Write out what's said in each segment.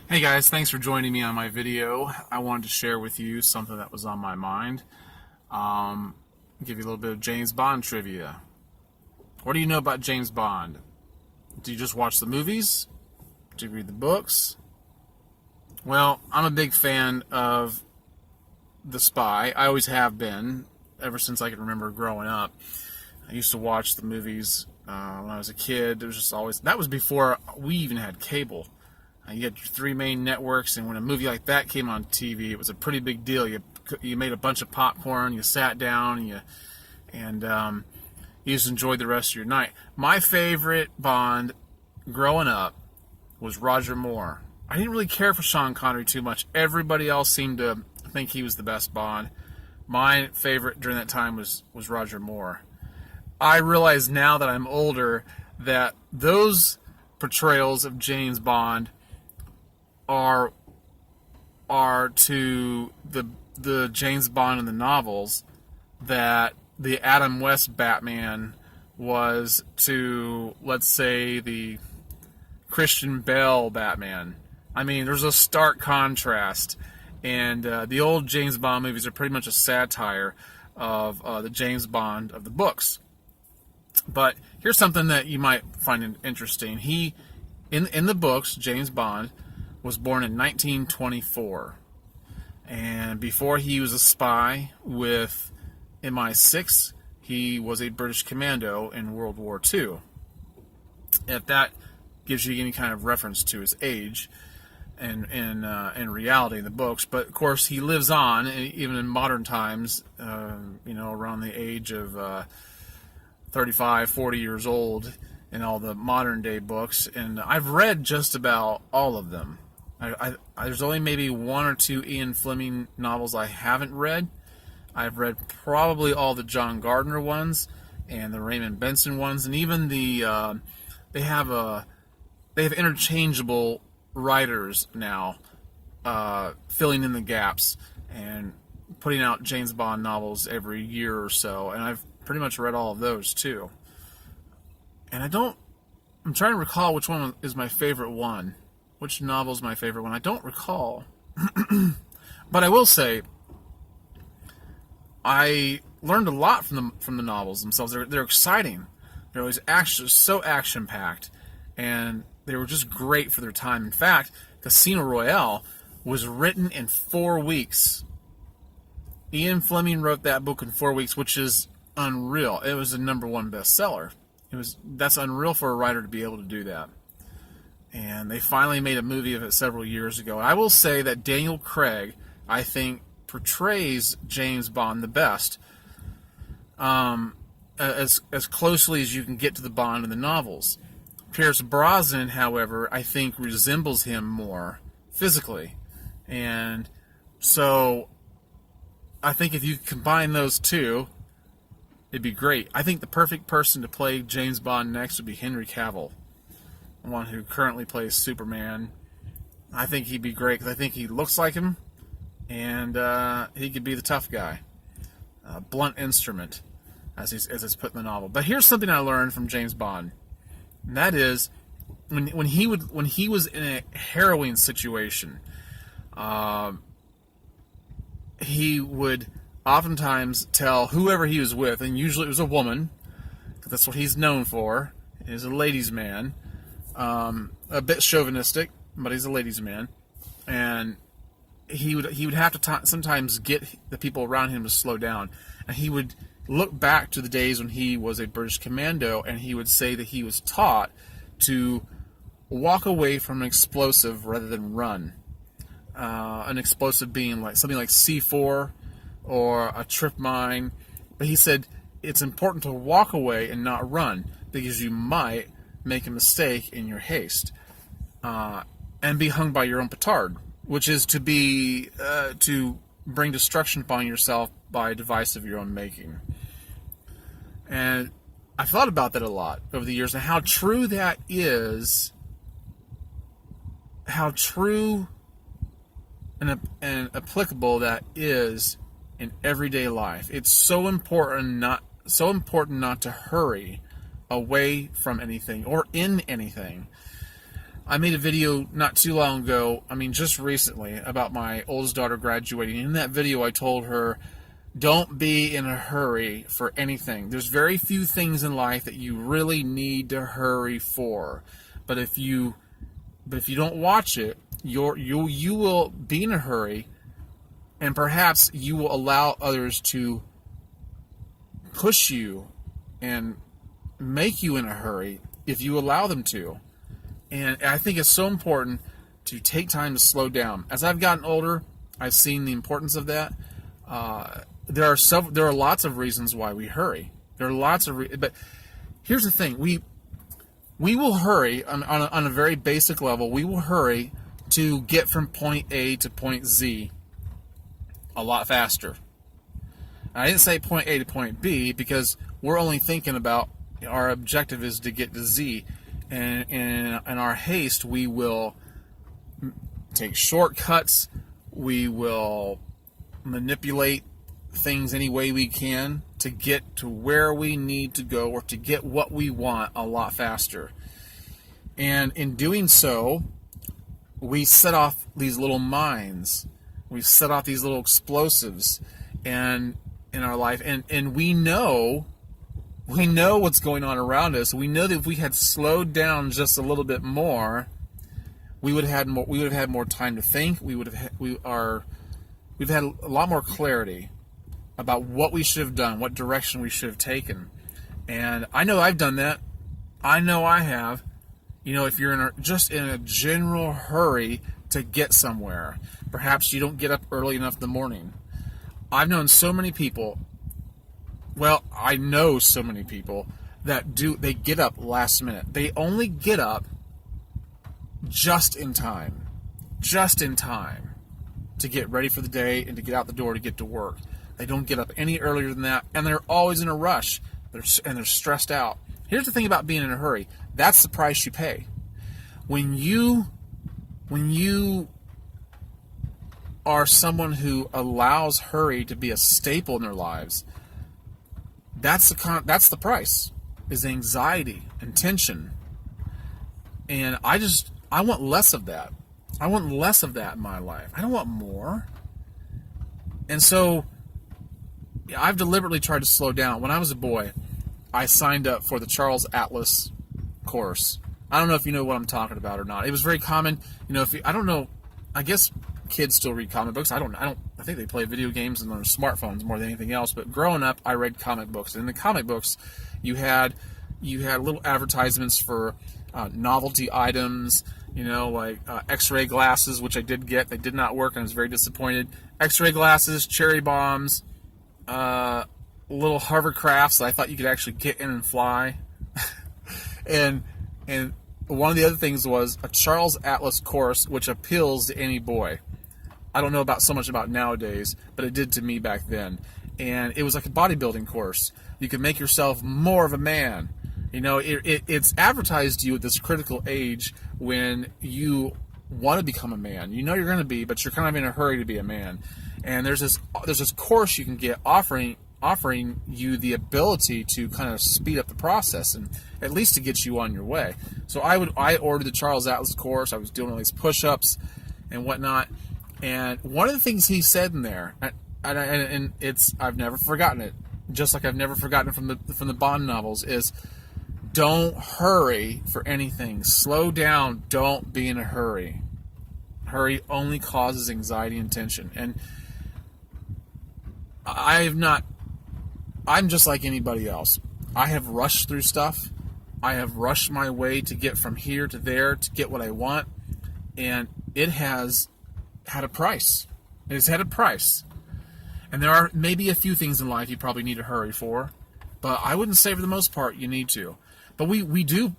Hey guys, thanks for joining me on my video. I wanted to share with you something that was on my mind. Give you a little bit of James Bond trivia. What do you know about James Bond? Do you just watch the movies? Do you read the books? Well, I'm a big fan of The Spy. I always have been, ever since I can remember growing up. I used to watch the movies when I was a kid. It was just always, that was before we even had cable. You had your three main networks, and when a movie like that came on TV, it was a pretty big deal. You made a bunch of popcorn, you sat down, and you just enjoyed the rest of your night. My favorite Bond growing up was Roger Moore. I didn't really care for Sean Connery too much. Everybody else seemed to think he was the best Bond. My favorite during that time was Roger Moore. I realize now that I'm older that those portrayals of James Bond are to the James Bond in the novels that the Adam West Batman was to, let's say, the Christian Bale Batman. I mean, there's a stark contrast, and the old James Bond movies are pretty much a satire of the James Bond of the books. But here's something that you might find interesting. He, in the books, James Bond was born in 1924, and before he was a spy with MI6, he was a British commando in World War II. If that gives you any kind of reference to his age and in reality in the books, but of course he lives on even in modern times, around the age of 35, 40 years old in all the modern day books, and I've read just about all of them. There's only maybe one or two Ian Fleming novels I haven't read. I've read probably all the John Gardner ones and the Raymond Benson ones, and even the they have interchangeable writers now filling in the gaps and putting out James Bond novels every year or so, and I've pretty much read all of those too. And I'm trying to recall which one is my favorite one. Which novel is my favorite one? I don't recall. But I will say, I learned a lot from the novels themselves. They're exciting. They're always so action-packed. And they were just great for their time. In fact, Casino Royale was written in 4 weeks. Ian Fleming wrote that book in 4 weeks, which is unreal. It was a #1 bestseller. That's unreal for a writer to be able to do that. And they finally made a movie of it several years ago. I will say that Daniel Craig, I think, portrays James Bond the best, as closely as you can get to the Bond in the novels. Pierce Brosnan, however, I think resembles him more physically. And so I think if you combine those two, it'd be great. I think the perfect person to play James Bond next would be Henry Cavill, the one who currently plays Superman. I think he'd be great because I think he looks like him, and he could be the tough guy, blunt instrument, as it's put in the novel. But here's something I learned from James Bond, and that is when he was in a harrowing situation, he would oftentimes tell whoever he was with, and usually it was a woman, because that's what he's known for. He's a ladies' man. A bit chauvinistic, but he's a ladies' man, and he would have to sometimes get the people around him to slow down, and he would look back to the days when he was a British commando, and he would say that he was taught to walk away from an explosive rather than run. An explosive being like something like C4 or a trip mine, but he said it's important to walk away and not run because you might make a mistake in your haste, and be hung by your own petard, which is to bring destruction upon yourself by a device of your own making. And I've thought about that a lot over the years, and how true that is, how true and applicable that is in everyday life. It's so important not to hurry away from anything or in anything. I made a video not too long ago, just recently, about my oldest daughter graduating. In that video, I told her, don't be in a hurry for anything. There's very few things in life that you really need to hurry for. But if you don't watch it, you will be in a hurry, and perhaps you will allow others to push you and make you in a hurry if you allow them to. And I think it's so important to take time to slow down. As I've gotten older, I've seen the importance of that. There are lots of reasons why we hurry. There are lots of but here's the thing: we will hurry on a very basic level. We will hurry to get from point A to point Z a lot faster. And I didn't say point A to point B because we're only thinking about our objective is to get to Z. And in our haste, we will take shortcuts. We will manipulate things any way we can to get to where we need to go or to get what we want a lot faster. And in doing so, we set off these little mines. We set off these little explosives in our life, and we know what's going on around us. We know that if we had slowed down just a little bit more, we would have had more time to think. We've had a lot more clarity about what we should have done, what direction we should have taken. And I know I've done that. I know I have. If you're just in a general hurry to get somewhere, perhaps you don't get up early enough in the morning. I've known so many people. Well, I know so many people that they get up last minute. They only get up just in time to get ready for the day and to get out the door to get to work. They don't get up any earlier than that, and they're always in a rush. They're stressed out. Here's the thing about being in a hurry. That's the price you pay. When you are someone who allows hurry to be a staple in their lives, that's the price, is anxiety and tension. And I want less of that. I want less of that in my life. I don't want more. And so I've deliberately tried to slow down. When I was a boy, I signed up for the Charles Atlas course. I don't know if you know what I'm talking about or not. It was very common. I don't know. I guess kids still read comic books. I think they play video games on their smartphones more than anything else. But growing up, I read comic books. And in the comic books, you had little advertisements for novelty items. Like X-ray glasses, which I did get. They did not work, and I was very disappointed. X-ray glasses, cherry bombs, little hovercrafts that I thought you could actually get in and fly. and one of the other things was a Charles Atlas course, which appeals to any boy. I don't know so much about nowadays, but it did to me back then. And it was like a bodybuilding course. You could make yourself more of a man. It's advertised to you at this critical age when you want to become a man. You're going to be, but you're kind of in a hurry to be a man. And there's this course you can get offering you the ability to kind of speed up the process and at least to get you on your way. So I ordered the Charles Atlas course. I was doing all these push-ups and whatnot. And one of the things he said in there, and I've never forgotten it, just like I've never forgotten it from the Bond novels, is don't hurry for anything. Slow down. Don't be in a hurry. Hurry only causes anxiety and tension. And I'm just like anybody else. I have rushed through stuff. I have rushed my way to get from here to there to get what I want. And it has had a price. It has had a price. And there are maybe a few things in life you probably need to hurry for. But I wouldn't say for the most part you need to. But we do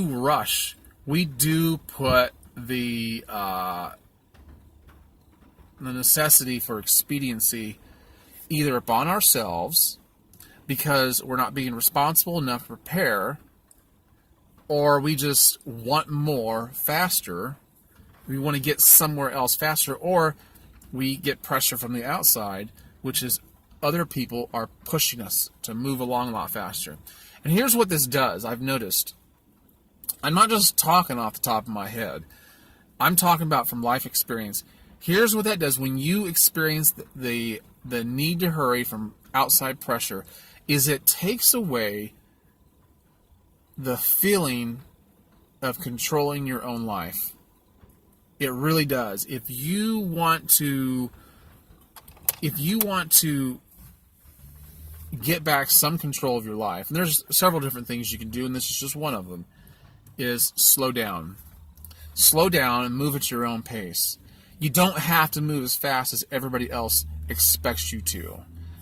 rush. We do put the necessity for expediency either upon ourselves because we're not being responsible enough to prepare, or we just want more faster. We want to get somewhere else faster, or we get pressure from the outside, which is other people are pushing us to move along a lot faster. And here's what this does. I've noticed I'm not just talking off the top of my head. I'm talking about from life experience. Here's what that does when you experience the need to hurry from outside pressure, is it takes away the feeling of controlling your own life. It really does. If you want to get back some control of your life, and there's several different things you can do, and this is just one of them, is slow down. Slow down and move at your own pace. You don't have to move as fast as everybody else expects you to.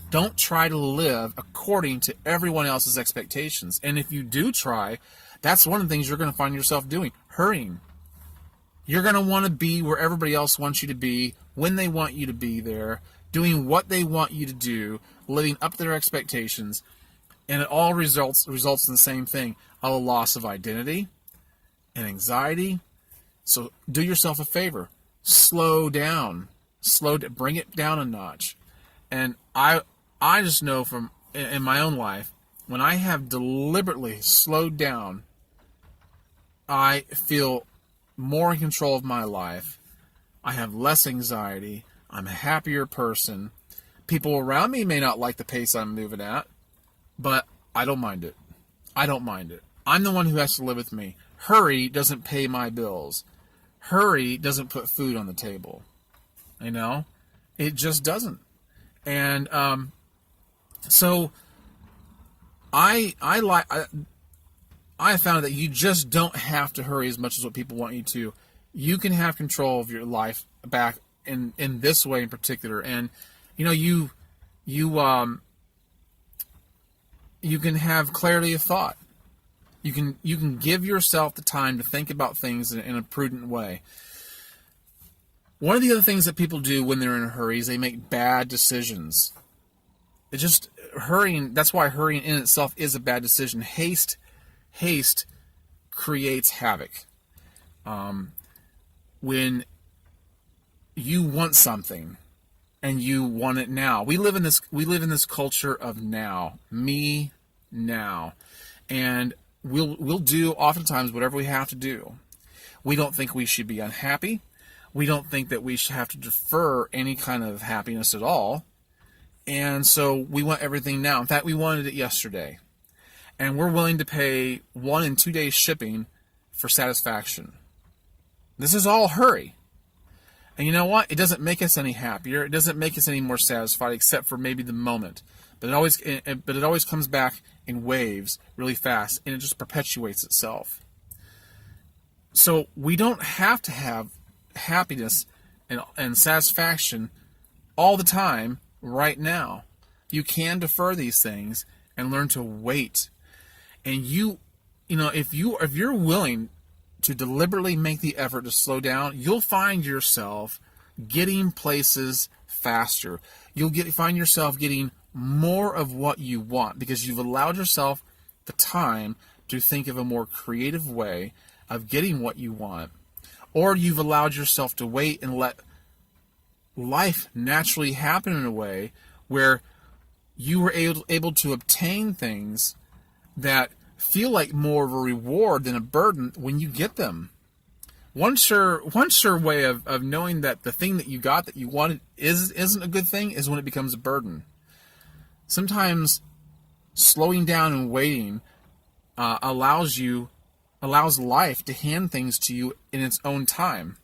Don't try to live according to everyone else's expectations. And if you do try, that's one of the things you're going to find yourself doing, hurrying. You're going to want to be where everybody else wants you to be, when they want you to be there, doing what they want you to do, living up to their expectations, and it all results in the same thing, a loss of identity and anxiety. So do yourself a favor. Slow down. Bring it down a notch. And I just know from in my own life, when I have deliberately slowed down, I feel more in control of my life. I have less anxiety. I'm a happier person. People around me may not like the pace I'm moving at, but I don't mind it. I don't mind it. I'm the one who has to live with me. Hurry doesn't pay my bills. Hurry doesn't put food on the table. You know? It just doesn't. And so I found that you just don't have to hurry as much as what people want you to. You can have control of your life back in this way in particular. And you know, you can have clarity of thought. You can give yourself the time to think about things in a prudent way. One of the other things that people do when they're in a hurry is they make bad decisions. It just hurrying. That's why hurrying in itself is a bad decision. Haste creates havoc. When you want something and you want it now, we live in this culture of now, me now, and we'll do oftentimes whatever we have to do. We don't think we should be unhappy. We don't think that we should have to defer any kind of happiness at all. And so we want everything now. In fact, we wanted it yesterday. And we're willing to pay 1 and 2 days shipping for satisfaction. This is all hurry. And you know what? It doesn't make us any happier. It doesn't make us any more satisfied, except for maybe the moment. But it always comes back in waves really fast, and it just perpetuates itself. So we don't have to have happiness and satisfaction all the time right now. You can defer these things and learn to wait. And you know, if you're willing to deliberately make the effort to slow down, you'll find yourself getting places faster. Find yourself getting more of what you want because you've allowed yourself the time to think of a more creative way of getting what you want, or you've allowed yourself to wait and let life naturally happen in a way where you were able to obtain things that feel like more of a reward than a burden when you get them. One sure way of knowing that the thing that you got that you wanted isn't a good thing is when it becomes a burden. Sometimes slowing down and waiting allows life to hand things to you in its own time.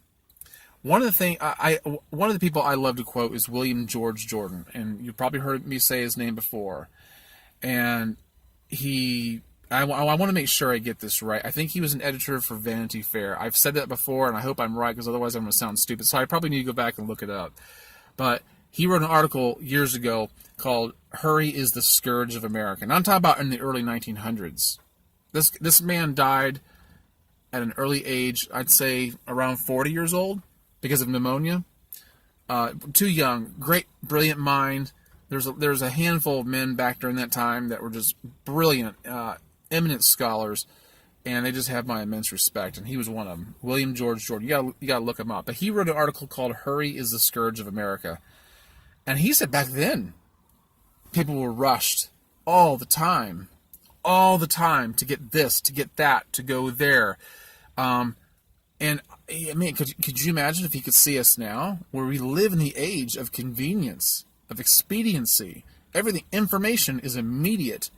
One of the people I love to quote is William George Jordan, and you've probably heard me say his name before. And I want to make sure I get this right. I think he was an editor for Vanity Fair. I've said that before, and I hope I'm right, because otherwise I'm going to sound stupid. So I probably need to go back and look it up. But he wrote an article years ago called "Hurry is the Scourge of America." And I'm talking about in the early 1900s. This man died at an early age, I'd say around 40 years old, because of pneumonia. Too young. Great, brilliant mind. There's a handful of men back during that time that were just brilliant, eminent scholars, and they just have my immense respect. And he was one of them. William George Jordan. You gotta look him up. But he wrote an article called "Hurry is the Scourge of America," and he said back then people were rushed all the time, all the time to get this, to get that, to go there. And I mean, could you imagine if he could see us now, where we live in the age of convenience, of expediency? Everything, information is immediate.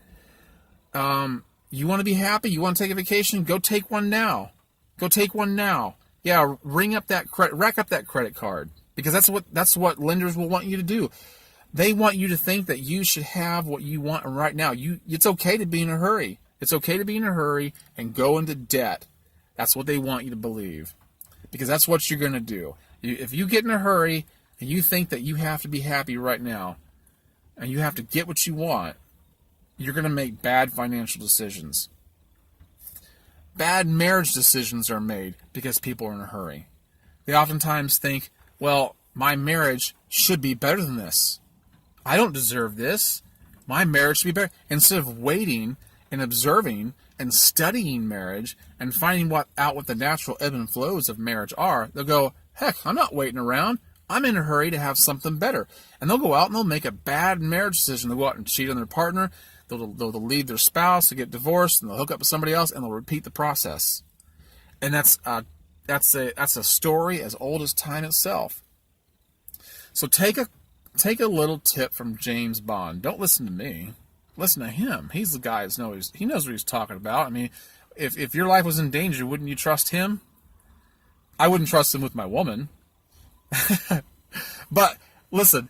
You want to be happy? You want to take a vacation? Go take one now. Go take one now. Yeah, rack up that credit card, because that's what lenders will want you to do. They want you to think that you should have what you want right now. It's okay to be in a hurry. It's okay to be in a hurry and go into debt. That's what they want you to believe, because that's what you're going to do. If you get in a hurry and you think that you have to be happy right now and you have to get what you want, you're going to make bad financial decisions. Bad marriage decisions are made because people are in a hurry. They oftentimes think, well, my marriage should be better than this. I don't deserve this. My marriage should be better. Instead of waiting and observing and studying marriage and finding out what the natural ebb and flows of marriage are, they'll go, heck, I'm not waiting around. I'm in a hurry to have something better. And they'll go out and they'll make a bad marriage decision. They'll go out and cheat on their partner. They'll leave their spouse to get divorced, and they'll hook up with somebody else, and they'll repeat the process. And that's a story as old as time itself. So take a little tip from James Bond. Don't listen to me. Listen to him. He's the guy he knows what he's talking about. I mean, if your life was in danger, wouldn't you trust him? I wouldn't trust him with my woman. But listen,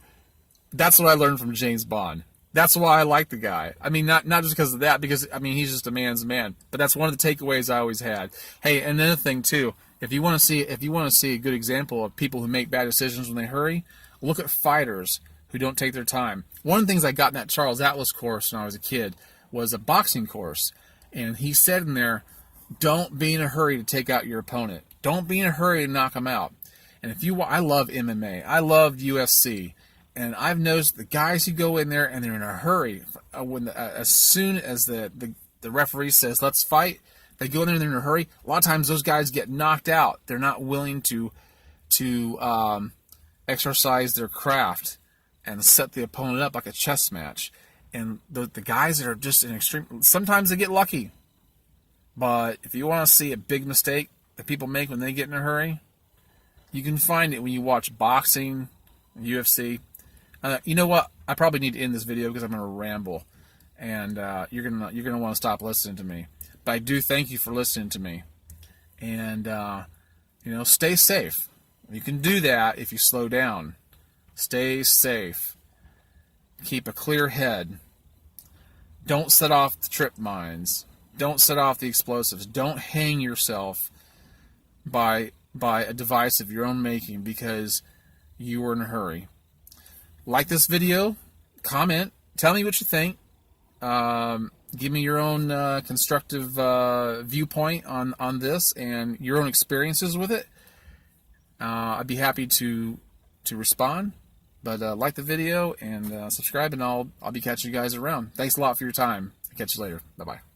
that's what I learned from James Bond. That's why I like the guy. I mean, not just because of that, because I mean he's just a man's man. But that's one of the takeaways I always had. Hey, and another thing too, if you want to see a good example of people who make bad decisions when they hurry, look at fighters who don't take their time. One of the things I got in that Charles Atlas course when I was a kid was a boxing course, and he said in there, don't be in a hurry to take out your opponent. Don't be in a hurry to knock him out. And I love MMA. I love UFC. And I've noticed the guys who go in there and they're in a hurry, as soon as the referee says, let's fight, they go in there and they're in a hurry. A lot of times those guys get knocked out. They're not willing to exercise their craft and set the opponent up like a chess match. And the guys that are just in extreme, sometimes they get lucky. But if you want to see a big mistake that people make when they get in a hurry, you can find it when you watch boxing, UFC. You know what? I probably need to end this video because I'm going to ramble, and you're gonna want to stop listening to me. But I do thank you for listening to me, and stay safe. You can do that if you slow down. Stay safe. Keep a clear head. Don't set off the trip mines. Don't set off the explosives. Don't hang yourself by a device of your own making because you were in a hurry. Like this video, comment, tell me what you think. Give me your own constructive viewpoint on this and your own experiences with it. I'd be happy to respond. But like the video and subscribe, and I'll be catching you guys around. Thanks a lot for your time. I'll catch you later. Bye-bye.